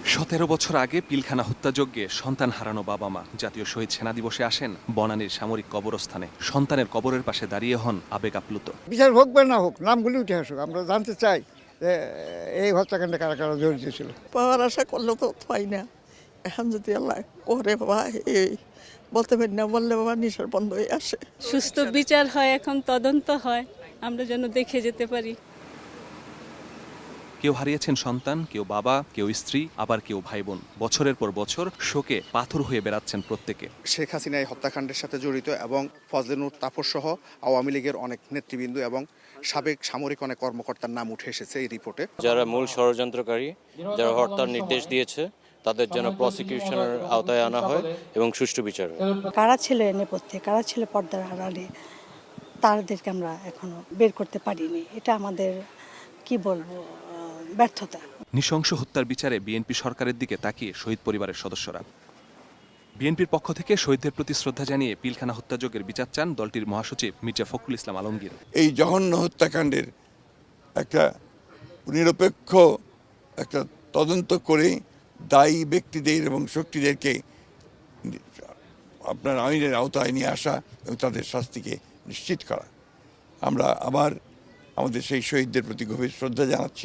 17 বছর আগে পিলখানা হত্যাযজ্ঞে সন্তান হারানো বাবা মা জাতীয় শহীদ সেনা দিবসে আসেন বনানীর সামরিক কবরস্থানে। সন্তানের কবরের পাশে দাঁড়িয়ে হন আবেগ আপ্লুত। বিচার হোক বা না হোক, নামগুলি উঠে আসুক, আমরা জানতে চাই যে এই হত্যাকাণ্ডে কারা কারা জড়িত ছিল। পাওয়ার আশা করলে তো পাই না। এখন যদি আল্লাহ করে বাবা এই বলতে পারি না, বললে বাবা নিশার বন্ধ হয়ে আসে। সুস্থ বিচার হয়, এখন তদন্ত হয়, আমরা যেন দেখে যেতে পারি। কেউ হারিয়েছেন সন্তান, কেউ বাবা, কেউ স্ত্রী, আবার কেউ ভাই বোন। বছরের পর বছর শোকে পাথর হয়ে বেড়াচ্ছেন প্রত্যেকে। শেখ হাসিনা এই হত্যাকাণ্ডের সাথে জড়িত এবং ফজলেনুর তাপস সহ আওয়ামী লীগের অনেক নেতৃবৃন্দ এবং সাবেক সামরিক অনেক কর্মকর্তার নাম উঠে এসেছে এই রিপোর্টে। যারা মূল ষড়যন্ত্রকারী, যারা হত্যার নির্দেশ দিয়েছে, তাদের জন্য প্রসিকিউশনের আওতায় আনা হয় এবং সুষ্ঠু বিচার হয়। কারা ছিল এ নেপথ্যে, কারা ছিল পর্দার আড়ালে, তাদেরকে আমরা এখনো বের করতে পারিনি। এটা আমাদের কি বলবো, ব্যর্থতা। নৃশংস হত্যার বিচারে বিএনপি সরকারের দিকে তাকিয়ে শহীদ পরিবারের সদস্যরা। বিএনপির পক্ষ থেকে শহীদদের প্রতি শ্রদ্ধা জানিয়ে পিলখানা হত্যাযজ্ঞের বিচার চান দলটির মহাসচিব মির্জা ফখরুল ইসলাম আলমগীর। এই জঘন্য হত্যাকাণ্ডের একটা নিরপেক্ষ একটা তদন্ত করে দায়ী ব্যক্তিদের এবং শক্তিদেরকে আপনার আইনের আওতায় নিয়ে আসা এবং তাদের শাস্তিকে নিশ্চিত করা। আমরা আবার আমাদের সেই শহীদদের প্রতি গভীর শ্রদ্ধা জানাচ্ছি।